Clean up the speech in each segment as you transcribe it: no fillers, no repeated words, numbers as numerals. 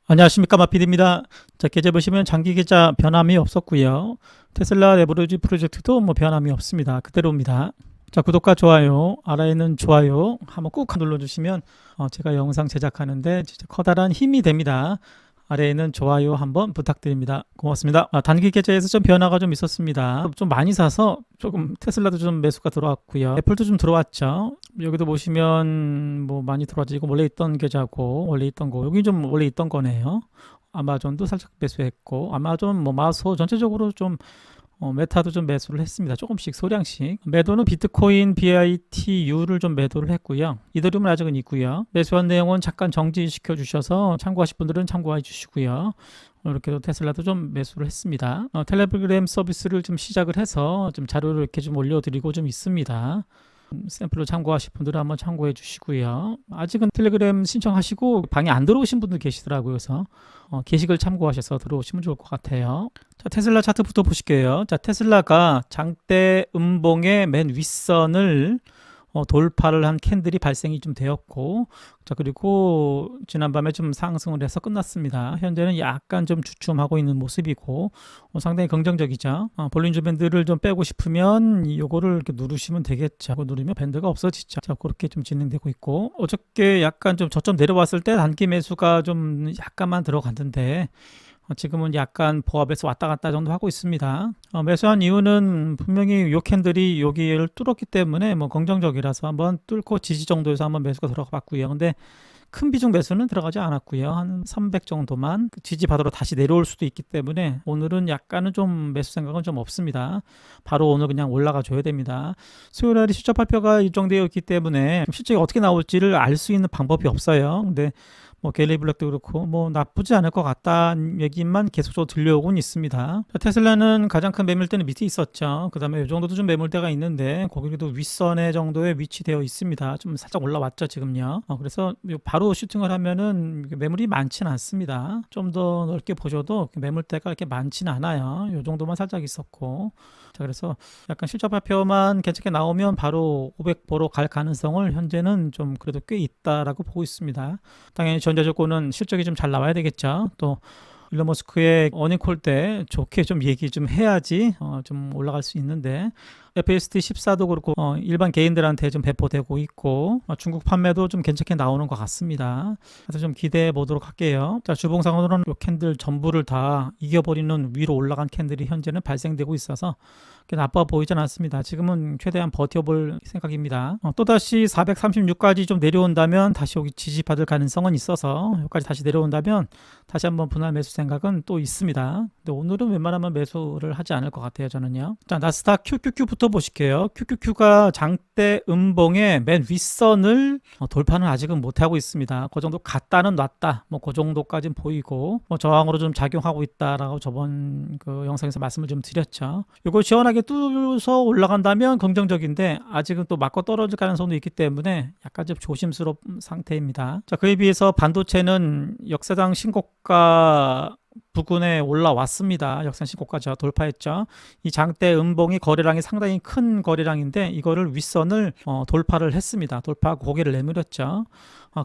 안녕하십니까, 마피디입니다. 자, 계좌 보시면 장기 계좌 변함이 없었고요. 테슬라 레버리지 프로젝트도 뭐 변함이 없습니다. 그대로입니다. 자, 구독과 좋아요, 아래에 있는 좋아요 한번 꾹 눌러주시면 제가 영상 제작하는데 진짜 커다란 힘이 됩니다. 아래에 있는 좋아요 한번 부탁드립니다. 고맙습니다. 단기 계좌에서 좀 변화가 좀 있었습니다. 좀 많이 사서 조금 테슬라도 좀 매수가 들어왔고요. 애플도 좀 들어왔죠. 여기도 보시면 뭐 많이 들어왔죠. 이거 원래 있던 계좌고 원래 있던 거 여기 좀 원래 있던 거네요. 아마존도 살짝 매수했고 아마존 뭐 마소 전체적으로 좀 메타도 좀 매수를 했습니다. 조금씩 소량씩. 매도는 비트코인 BITU를 좀 매도를 했고요. 이더리움은 아직은 있고요. 매수한 내용은 잠깐 정지시켜 주셔서 참고하실 분들은 참고해 주시고요. 이렇게 테슬라도 좀 매수를 했습니다. 텔레그램 서비스를 좀 시작을 해서 좀 자료를 이렇게 좀 올려드리고 좀 있습니다. 샘플로 참고하실 분들은 한번 참고해 주시고요. 아직은 텔레그램 신청하시고 방에 안 들어오신 분들 계시더라고요. 그래서 게시글 참고하셔서 들어오시면 좋을 것 같아요. 자, 테슬라 차트부터 보실게요. 자, 테슬라가 장대 음봉의 맨 윗선을 돌파를 한 캔들이 발생이 좀 되었고, 자, 그리고 지난밤에 좀 상승을 해서 끝났습니다. 현재는 약간 좀 주춤하고 있는 모습이고 상당히 긍정적이죠. 볼린저 밴드를 좀 빼고 싶으면 요거를 이렇게 누르시면 되겠죠. 누르면 밴드가 없어지죠. 자, 그렇게 좀 진행되고 있고, 어저께 약간 좀 저점 내려왔을 때 단기 매수가 좀 약간만 들어갔는데 지금은 약간 보합에서 왔다 갔다 정도 하고 있습니다. 매수한 이유는 분명히 요 캔들이 여기를 뚫었기 때문에 뭐 긍정적이라서 한번 뚫고 지지 정도에서 한번 매수가 들어가 봤고요. 근데 큰 비중 매수는 들어가지 않았고요. 한 300 정도만 지지 받으러 다시 내려올 수도 있기 때문에 오늘은 약간은 좀 매수 생각은 좀 없습니다. 바로 오늘 그냥 올라가 줘야 됩니다. 수요일에 실적 발표가 일정되어 있기 때문에 실적이 어떻게 나올지를 알 수 있는 방법이 없어요. 근데 뭐 갤리 블랙도 그렇고 뭐 나쁘지 않을 것 같다는 얘기만 계속적으로 들려오곤 있습니다. 테슬라는 가장 큰 매물대는 밑에 있었죠. 그 다음에 이 정도도 좀 매물대가 있는데 거기도 윗선에 정도에 위치되어 있습니다. 좀 살짝 올라왔죠 지금요. 그래서 바로 슈팅을 하면은 매물이 많지는 않습니다. 좀 더 넓게 보셔도 매물대가 이렇게 많지는 않아요. 이 정도만 살짝 있었고, 자, 그래서 약간 실적 발표만 괜찮게 나오면 바로 500 보러 갈 가능성을 현재는 좀 그래도 꽤 있다라고 보고 있습니다. 당연히 전제 조건은 실적이 좀 잘 나와야 되겠죠. 또 일론 머스크의 어닝콜 때 좋게 좀 얘기 좀 해야지 좀 올라갈 수 있는데, FSD 14도 그렇고 일반 개인들한테 좀 배포되고 있고 중국 판매도 좀 괜찮게 나오는 것 같습니다. 그래서 좀 기대해 보도록 할게요. 자, 주봉상으로는 이 캔들 전부를 다 이겨버리는 위로 올라간 캔들이 현재는 발생되고 있어서 나빠 보이진 않습니다. 지금은 최대한 버텨볼 생각입니다. 또다시 436까지 좀 내려온다면 다시 여기 지지받을 가능성은 있어서 여기까지 다시 내려온다면 다시 한번 분할 매수 생각은 또 있습니다. 근데 오늘은 웬만하면 매수를 하지 않을 것 같아요, 저는요. 자, 나스닥 QQQ부터 보실게요. QQQ가 장대 음봉의 맨 윗선을 돌파는 아직은 못하고 있습니다. 그 정도 갔다는 놨다, 뭐 그 정도까지는 보이고 뭐 저항으로 좀 작용하고 있다라고 저번 그 영상에서 말씀을 좀 드렸죠. 이거 시원하게 뚫어서 올라간다면 긍정적인데 아직은 또 맞고 떨어질 가능성도 있기 때문에 약간 좀 조심스러운 상태입니다. 자, 그에 비해서 반도체는 역사상 신고가 부근에 올라왔습니다. 역산 신고가죠. 돌파했죠. 이 장대 음봉이 거래량이 상당히 큰 거래량인데 이거를 윗선을 돌파를 했습니다. 돌파하고 고개를 내밀었죠.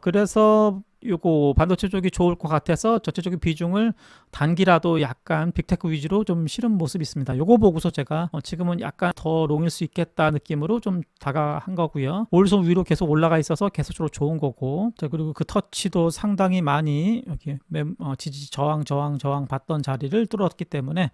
그래서 요거 반도체 쪽이 좋을 것 같아서 전체적인 비중을 단기라도 약간 빅테크 위주로 좀 실은 모습이 있습니다. 요거 보고서 제가 지금은 약간 더 롱일 수 있겠다 느낌으로 좀 다가한 거고요. 올선 위로 계속 올라가 있어서 계속적으로 좋은 거고, 자, 그리고 그 터치도 상당히 많이 여기 지지 저항 받던 자리를 뚫었기 때문에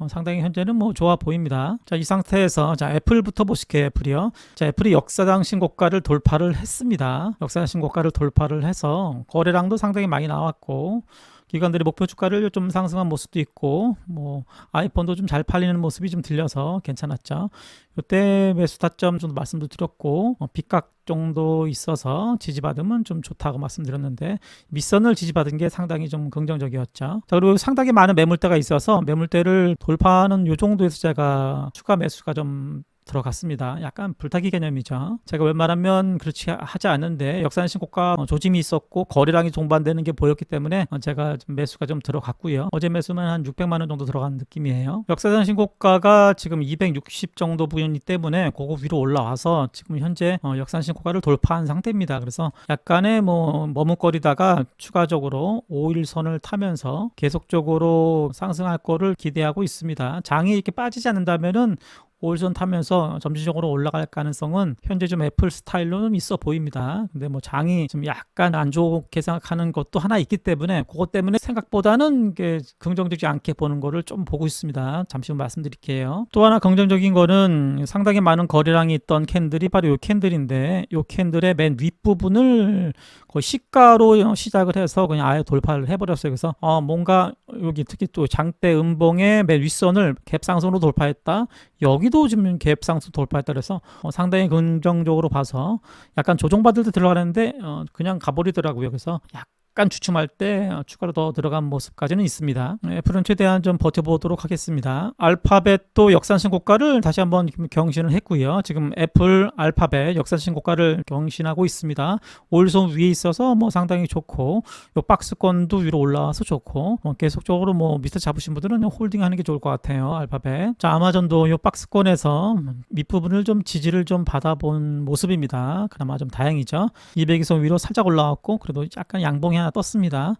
상당히 현재는 뭐 좋아 보입니다. 자, 이 상태에서 자, 애플부터 보실게요. 애플이요. 자, 애플이 역사상 신고가를 돌파를 했습니다. 역사상 신고가를 돌파를 해서 거래량도 상당히 많이 나왔고 기관들이 목표 주가를 좀 상승한 모습도 있고 뭐 아이폰도 좀 잘 팔리는 모습이 좀 들려서 괜찮았죠. 이때 매수 타점 좀 말씀도 드렸고 빗각 정도 있어서 지지받으면 좀 좋다고 말씀드렸는데 밑선을 지지받은 게 상당히 좀 긍정적이었죠. 자, 그리고 상당히 많은 매물대가 있어서 매물대를 돌파하는 요 정도에서 제가 추가 매수가 좀 들어갔습니다. 약간 불타기 개념이죠. 제가 웬만하면 그렇지 하지 않는데 역산 신고가 조짐이 있었고 거래량이 동반되는 게 보였기 때문에 제가 좀 매수가 좀 들어갔고요. 어제 매수만 한 600만 원 정도 들어간 느낌이에요. 역사상 신고가가 지금 260 정도 부분이기 때문에 그거 위로 올라와서 지금 현재 역산 신고가를 돌파한 상태입니다. 그래서 약간의 머뭇거리다가 추가적으로 5일선을 타면서 계속적으로 상승할 거를 기대하고 있습니다. 장이 이렇게 빠지지 않는다면은 5일선 타면서 점진적으로 올라갈 가능성은 현재 좀 애플 스타일로는 있어 보입니다. 근데 뭐 장이 좀 약간 안 좋게 생각하는 것도 하나 있기 때문에 그것 때문에 생각보다는 이게 긍정적이지 않게 보는 거를 좀 보고 있습니다. 잠시 후 말씀드릴게요. 또 하나 긍정적인 거는 상당히 많은 거래량이 있던 캔들이 바로 이 캔들인데 이 캔들의 맨 윗부분을 거의 시가로 시작을 해서 그냥 아예 돌파를 해버렸어요. 그래서 뭔가 여기 특히 또 장대 음봉의 맨 윗선을 갭상승으로 돌파했다. 여기도 지금 갭상승 돌파했다 그래서 상당히 긍정적으로 봐서 약간 조정받을 때 들어가는데 그냥 가버리더라고요. 그래서 약간 주춤할 때 추가로 더 들어간 모습까지는 있습니다. 애플은 최대한 좀 버텨보도록 하겠습니다. 알파벳도 역산 신고가를 다시 한번 경신을 했고요. 지금 애플 알파벳 역산 신고가를 경신하고 있습니다. 5일선 위에 있어서 뭐 상당히 좋고 요 박스권도 위로 올라와서 좋고 계속적으로 뭐 밑에 잡으신 분들은 홀딩하는 게 좋을 것 같아요. 알파벳. 자, 아마존도 요 박스권에서 밑부분을 좀 지지를 좀 받아본 모습입니다. 그나마 좀 다행이죠. 200일선 위로 살짝 올라왔고 그래도 약간 양봉이 하나 떴습니다.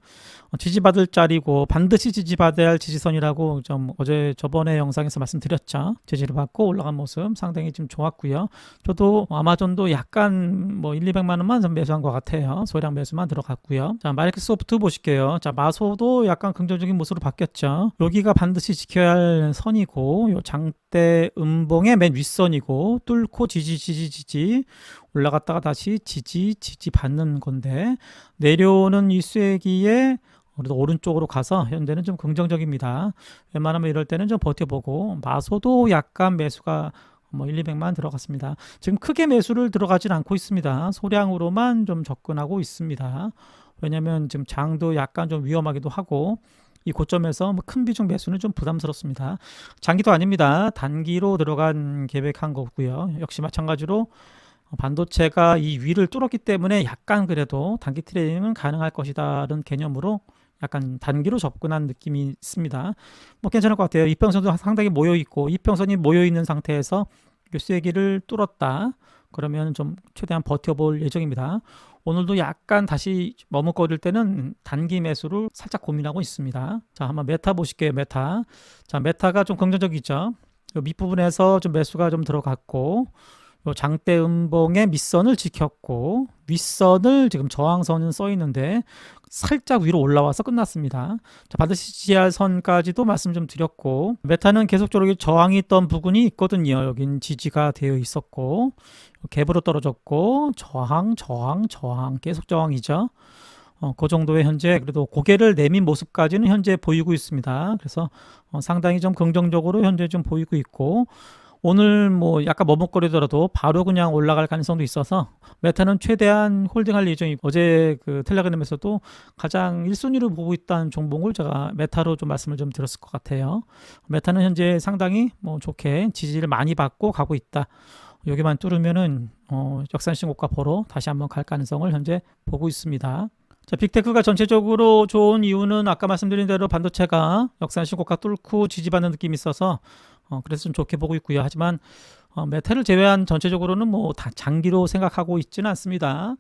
지지받을 자리고 반드시 지지받아야 할 지지선이라고 좀 저번에 영상에서 말씀드렸죠. 지지를 받고 올라간 모습 상당히 좀 좋았고요. 저도 아마존도 약간 뭐 1, 200만 원만 좀 매수한 것 같아요. 소량 매수만 들어갔고요. 자, 마이크로소프트 보실게요. 자, 마소도 약간 긍정적인 모습으로 바뀌었죠. 여기가 반드시 지켜야 할 선이고 요 장대 음봉의 맨 윗선이고 뚫고 지지 올라갔다가 다시 지지 받는 건데 내려오는 이 쐐기에 그래도 오른쪽으로 가서 현재는 좀 긍정적입니다. 웬만하면 이럴 때는 좀 버텨보고 마소도 약간 매수가 1, 200만 들어갔습니다. 지금 크게 매수를 들어가진 않고 있습니다. 소량으로만 좀 접근하고 있습니다. 왜냐면 지금 장도 약간 좀 위험하기도 하고 이 고점에서 큰 비중 매수는 좀 부담스럽습니다. 장기도 아닙니다. 단기로 들어간 계획한 거고요. 역시 마찬가지로 반도체가 이 위를 뚫었기 때문에 약간 그래도 단기 트레이딩은 가능할 것이다라는 개념으로 약간 단기로 접근한 느낌이 있습니다. 뭐 괜찮을 것 같아요. 이평선도 상당히 모여있고 이평선이 모여있는 상태에서 쐐기를 뚫었다. 그러면 좀 최대한 버텨볼 예정입니다. 오늘도 약간 다시 머뭇거릴 때는 단기 매수를 살짝 고민하고 있습니다. 자, 한번 메타 보실게요. 메타. 자, 메타가 좀 긍정적이죠. 이 밑부분에서 좀 매수가 좀 들어갔고 요 장대 음봉의 밑선을 지켰고 윗선을 지금 저항선은 써 있는데 살짝 위로 올라와서 끝났습니다. 자, 반드시 지지할 선까지도 말씀 좀 드렸고 메타는 계속적으로 저항이 있던 부분이 있거든요. 여긴 지지가 되어 있었고 갭으로 떨어졌고 저항 계속 저항이죠. 그 정도의 현재 그래도 고개를 내민 모습까지는 현재 보이고 있습니다. 그래서 상당히 좀 긍정적으로 현재 좀 보이고 있고 오늘 뭐 약간 머뭇거리더라도 바로 그냥 올라갈 가능성도 있어서 메타는 최대한 홀딩할 예정이고 어제 그 텔레그램에서도 가장 1순위로 보고 있다는 종목을 제가 메타로 좀 말씀을 좀 드렸을 것 같아요. 메타는 현재 상당히 뭐 좋게 지지를 많이 받고 가고 있다. 여기만 뚫으면은 역산 신고가 보러 다시 한번 갈 가능성을 현재 보고 있습니다. 자, 빅테크가 전체적으로 좋은 이유는 아까 말씀드린 대로 반도체가 역산 신고가 뚫고 지지받는 느낌이 있어서 그래서 좀 좋게 보고 있고요. 하지만 메타를 제외한 전체적으로는 뭐 다 장기로 생각하고 있지는 않습니다.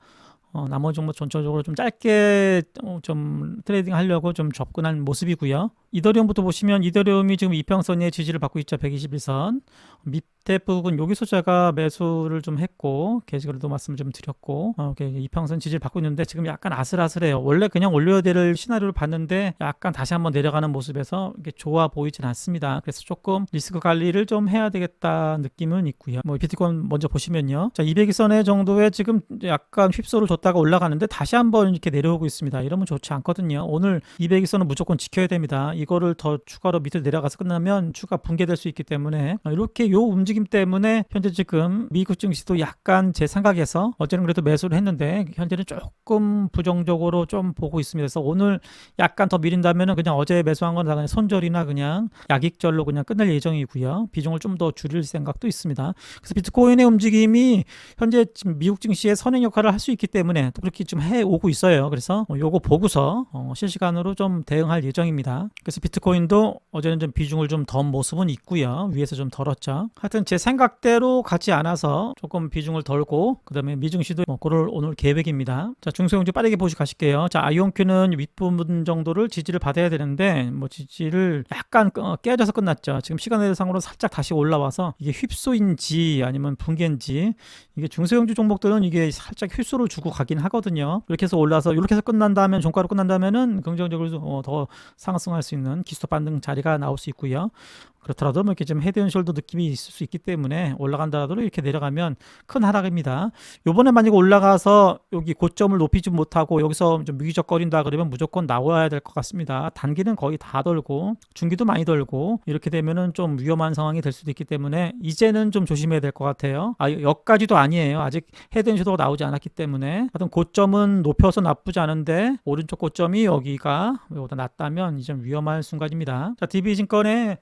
나머지 뭐 전체적으로 좀 짧게 좀 트레이딩 하려고 좀 접근한 모습이고요. 이더리움부터 보시면 이더리움이 지금 이평선의 지지를 받고 있죠. 121선. 밑에 부분 여기서 제가 매수를 좀 했고 게시글도 말씀 좀 드렸고 이평선 지지를 받고 있는데 지금 약간 아슬아슬해요. 원래 그냥 올려야 될 시나리오를 봤는데 약간 다시 한번 내려가는 모습에서 이게 좋아 보이진 않습니다. 그래서 조금 리스크 관리를 좀 해야 되겠다 느낌은 있고요. 뭐 비트코인 먼저 보시면요. 자, 200일선의 정도에 지금 약간 휩소를 줬다가 올라가는데 다시 한번 이렇게 내려오고 있습니다. 이러면 좋지 않거든요. 오늘 200일선은 무조건 지켜야 됩니다. 이거를 더 추가로 밑으로 내려가서 끝나면 추가 붕괴될 수 있기 때문에 이렇게 요 움직임 때문에 현재 지금 미국 증시도 약간 제 생각에서 어제는 그래도 매수를 했는데 현재는 조금 부정적으로 좀 보고 있습니다. 그래서 오늘 약간 더 미린다면은 그냥 어제 매수한 건 그냥 손절이나 그냥 약익절로 그냥 끝낼 예정이고요. 비중을 좀 더 줄일 생각도 있습니다. 그래서 비트코인의 움직임이 현재 지금 미국 증시의 선행 역할을 할 수 있기 때문에 또 그렇게 좀 해오고 있어요. 그래서 요거 보고서 실시간으로 좀 대응할 예정입니다. 그래서 비트코인도 어제는 좀 비중을 좀 덜 모습은 있고요. 위에서 좀 덜었죠. 하여튼 제 생각대로 가지 않아서 조금 비중을 덜고 그다음에 미증시도 그럴 오늘 계획입니다. 자, 중소형주 빠르게 보시 가실게요. 자, 아이온큐는 윗부분 정도를 지지를 받아야 되는데 지지를 약간 깨져서 끝났죠. 지금 시간외상으로 살짝 다시 올라와서 이게 휩소인지 아니면 붕괴인지 이게 중소형주 종목들은 이게 살짝 휩소를 주고 가긴 하거든요. 이렇게 해서 올라서 이렇게 해서 끝난다면 종가로 끝난다면은 긍정적으로 더 상승할 수 있는 기술적 반등 자리가 나올 수 있고요. 그렇더라도 뭐 이렇게 좀 헤드앤숄더 느낌이 있을 수 있기 때문에 올라간다라도 이렇게 내려가면 큰 하락입니다. 요번에 만약에 올라가서 여기 고점을 높이지 못하고 여기서 좀 미기적거린다 그러면 무조건 나와야 될 것 같습니다. 단기는 거의 다 돌고 중기도 많이 돌고 이렇게 되면은 좀 위험한 상황이 될 수도 있기 때문에 이제는 좀 조심해야 될 것 같아요. 여기까지도 아니에요. 아직 헤드앤숄더가 나오지 않았기 때문에 하여튼 고점은 높여서 나쁘지 않은데 오른쪽 고점이 여기가 여기보다 낮다면 이제 위험할 순간입니다. 자, DB증권의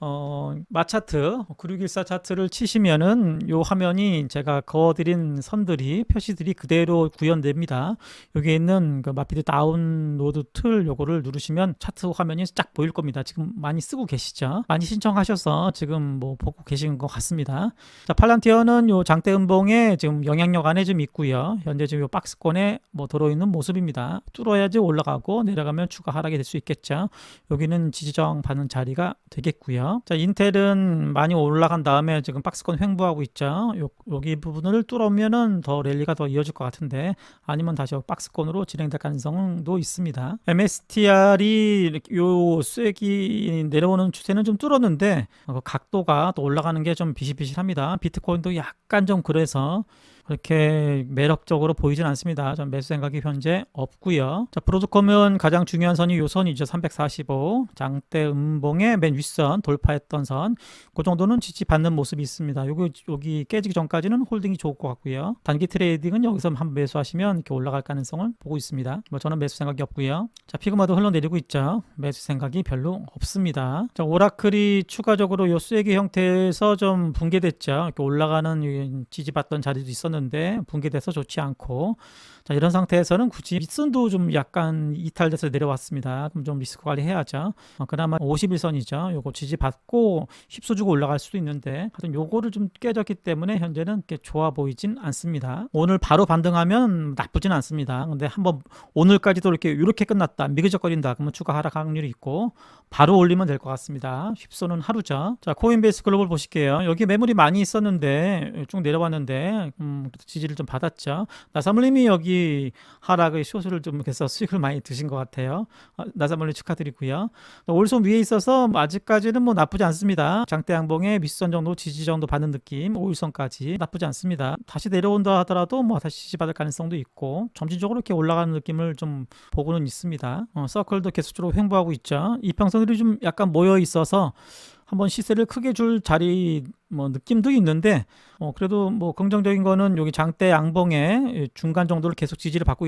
마차트 9614 차트를 치시면은 요 화면이 제가 그어드린 선들이 표시들이 그대로 구현됩니다. 여기에 있는 그 마피드 다운로드 툴 요거를 누르시면 차트 화면이 쫙 보일 겁니다. 지금 많이 쓰고 계시죠? 많이 신청하셔서 지금 뭐 보고 계신 것 같습니다. 자, 팔란티어는 요 장대 음봉에 지금 영향력 안에 좀 있고요. 현재 지금 요 박스권에 뭐 들어있는 모습입니다. 뚫어야지 올라가고 내려가면 추가 하락이 될 수 있겠죠. 여기는 지지저항 받는 자리가 되겠고요. 자, 인텔은 많이 올라간 다음에 지금 박스권 횡보하고 있죠. 여기 부분을 뚫으면은 더 랠리가 더 이어질 것 같은데 아니면 다시 박스권으로 진행될 가능성도 있습니다. MSTR이 요 쐐기 내려오는 추세는 좀 뚫었는데 각도가 또 올라가는 게 좀 비실비실합니다. 비트코인도 약간 좀 그래서 그렇게 매력적으로 보이진 않습니다. 전 매수 생각이 현재 없고요. 자, 브로드컴은 가장 중요한 선이 요 선이죠. 345 장대 음봉의 맨 윗선 돌파했던 선, 그 정도는 지지받는 모습이 있습니다. 여기 깨지기 전까지는 홀딩이 좋을 것 같고요. 단기 트레이딩은 여기서 한번 매수하시면 이렇게 올라갈 가능성을 보고 있습니다. 뭐 저는 매수 생각이 없고요. 자, 피그마도 흘러내리고 있죠. 매수 생각이 별로 없습니다. 자, 오라클이 추가적으로 요 쐐기 형태에서 좀 붕괴됐죠. 이렇게 올라가는 지지받던 자리도 있었는데 붕괴돼서 좋지 않고, 자, 이런 상태에서는 굳이 윗선도 좀 약간 이탈돼서 내려왔습니다. 그럼 좀 리스크 관리해야죠. 그나마 51선이죠. 요거 지지받고 휩쓸주고 올라갈 수도 있는데 하여튼 요거를 좀 깨졌기 때문에 현재는 이렇게 좋아 보이진 않습니다. 오늘 바로 반등하면 나쁘진 않습니다. 근데 한번 오늘까지도 이렇게 끝났다, 미그적거린다, 그러면 추가 하락 확률이 있고 바로 올리면 될 것 같습니다. 휩쏘는 하루죠. 자, 코인베이스 글로벌 보실게요. 여기 매물이 많이 있었는데 쭉 내려왔는데 지지를 좀 받았죠. 나사물님이 여기 하락의 쇼스를 좀 해서 수익을 많이 드신 것 같아요. 나사물님 축하드리고요. 올손 위에 있어서 아직까지는 뭐 나쁘지 않습니다. 장대 양봉의 윗선 정도 지지 정도 받는 느낌, 5일선까지 나쁘지 않습니다. 다시 내려온다 하더라도 뭐 다시 지지받을 가능성도 있고 점진적으로 이렇게 올라가는 느낌을 좀 보고는 있습니다. 서클도 계속적으로 횡보하고 있죠. 이평선들이 좀 약간 모여 있어서 한번 시세를 크게 줄 자리 뭐 느낌도 있는데 그래도 뭐 긍정적인 거는 여기 장대 양봉의 중간 정도를 계속 지지를 받고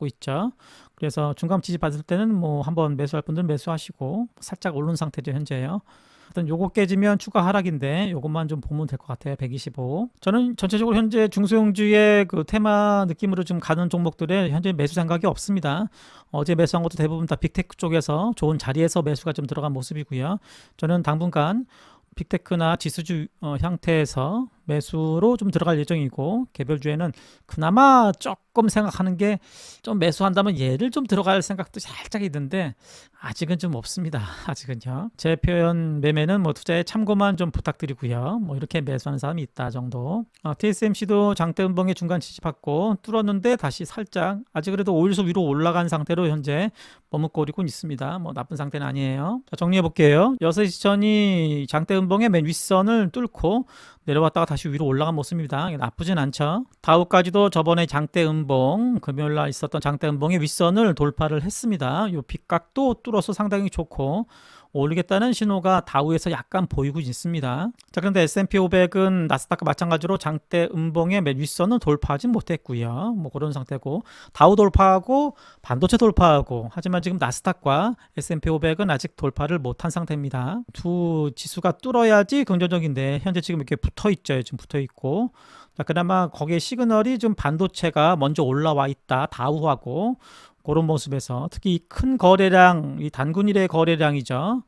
있죠. 그래서 중간 지지 받을 때는 뭐 한번 매수할 분들은 매수하시고 살짝 오른 상태죠, 현재요. 하여튼 요거 깨지면 추가 하락인데 요것만 좀 보면 될 것 같아요. 125. 저는 전체적으로 현재 중소형주의 그 테마 느낌으로 좀 가는 종목들에 현재 매수 생각이 없습니다. 어제 매수한 것도 대부분 다 빅테크 쪽에서 좋은 자리에서 매수가 좀 들어간 모습이고요. 저는 당분간 빅테크나 지수주 형태에서 매수로 좀 들어갈 예정이고, 개별주에는 그나마 조금 생각하는 게 좀 매수한다면 얘를 좀 들어갈 생각도 살짝 있는데 아직은 좀 없습니다. 아직은요. 제 표현 매매는 뭐 투자에 참고만 좀 부탁드리고요. 뭐 이렇게 매수하는 사람이 있다 정도. TSMC도 장대 음봉에 중간 지지받고 뚫었는데 다시 살짝 아직 그래도 5일선 위로 올라간 상태로 현재 머뭇거리고 있습니다. 뭐 나쁜 상태는 아니에요. 자, 정리해 볼게요. 6시 전이 장대 음봉의 맨 윗선을 뚫고 내려왔다가 다시 위로 올라간 모습입니다. 나쁘진 않죠. 다우까지도 저번에 장대 음봉, 금요일날 있었던 장대 음봉의 윗선을 돌파를 했습니다. 이 빗각도 뚫어서 상당히 좋고 올리겠다는 신호가 다우에서 약간 보이고 있습니다. 자, 그런데 S&P 500은 나스닥과 마찬가지로 장대 음봉의 맨 윗선은 돌파하지 못했고요. 뭐 그런 상태고, 다우 돌파하고 반도체 돌파하고, 하지만 지금 나스닥과 S&P 500은 아직 돌파를 못한 상태입니다. 두 지수가 뚫어야지 긍정적인데 현재 지금 이렇게 붙어 있죠. 지금 붙어 있고, 자, 그나마 거기에 시그널이 좀 반도체가 먼저 올라와 있다. 다우하고 그런 모습에서 특히 이 큰 거래량, 이 단군일의 거래량이죠.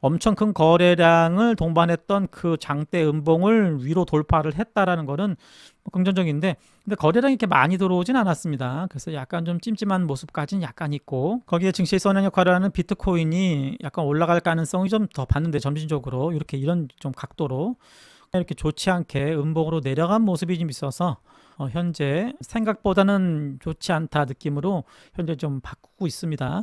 엄청 큰 거래량을 동반했던 그 장대 음봉을 위로 돌파를 했다라는 거는 뭐 긍정적인데, 근데 거래량이 이렇게 많이 들어오진 않았습니다. 그래서 약간 좀 찜찜한 모습까지는 약간 있고, 거기에 증시의 선행 역할을 하는 비트코인이 약간 올라갈 가능성이 좀 더 봤는데, 점진적으로 이렇게 이런 좀 각도로 이렇게 좋지 않게 음봉으로 내려간 모습이 좀 있어서 현재 생각보다는 좋지 않다 느낌으로 현재 좀 바꾸고 있습니다.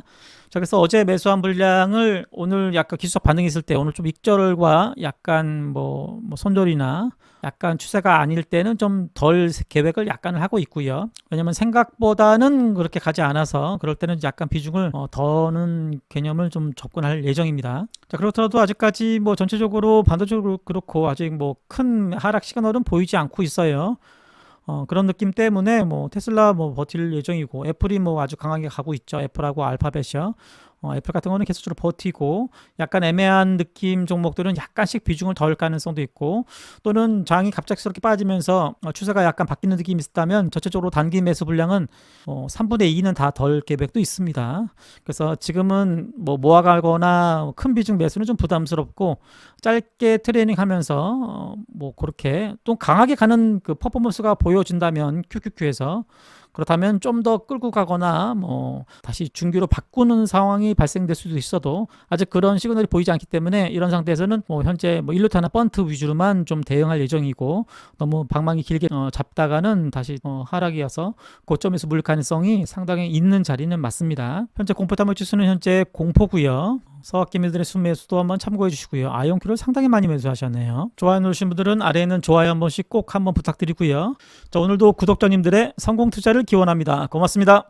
자, 그래서 어제 매수한 물량을 오늘 약간 기술적 반응이 있을 때 오늘 좀 익절과 약간 뭐 손절이나 약간 추세가 아닐 때는 좀 덜 계획을 약간 하고 있고요. 왜냐면 생각보다는 그렇게 가지 않아서 그럴 때는 약간 비중을 더는 개념을 좀 접근할 예정입니다. 자, 그렇더라도 아직까지 뭐 전체적으로 반도적으로 그렇고 아직 뭐 큰 하락 시그널은 보이지 않고 있어요. 그런 느낌 때문에 뭐 테슬라 뭐 버틸 예정이고, 애플이 뭐 아주 강하게 가고 있죠. 애플하고 알파벳이요. 애플 같은 거는 계속적으로 버티고, 약간 애매한 느낌 종목들은 약간씩 비중을 덜 가능성도 있고, 또는 장이 갑작스럽게 빠지면서 추세가 약간 바뀌는 느낌이 있다면 전체적으로 단기 매수 물량은 3분의 2는 다 덜 계획도 있습니다. 그래서 지금은 뭐 모아가거나 큰 비중 매수는 좀 부담스럽고, 짧게 트레이닝 하면서 뭐 그렇게 또 강하게 가는 그 퍼포먼스가 보여진다면 QQQ에서, 그렇다면 좀 더 끌고 가거나 뭐 다시 중기로 바꾸는 상황이 발생될 수도 있어도 아직 그런 시그널이 보이지 않기 때문에, 이런 상태에서는 뭐 현재 뭐 일루타나 번트 위주로만 좀 대응할 예정이고, 너무 방망이 길게 잡다가는 다시 하락이어서 고점에서 물 가능성이 상당히 있는 자리는 맞습니다. 현재 공포탄물 지수는 현재 공포고요. 서학기밀들의 순매수도 한번 참고해 주시고요. 아이온큐를 상당히 많이 매수하셨네요. 좋아요 누르신 분들은 아래에 있는 좋아요 한 번씩 꼭 한번 부탁드리고요. 자, 오늘도 구독자님들의 성공 투자를 기원합니다. 고맙습니다.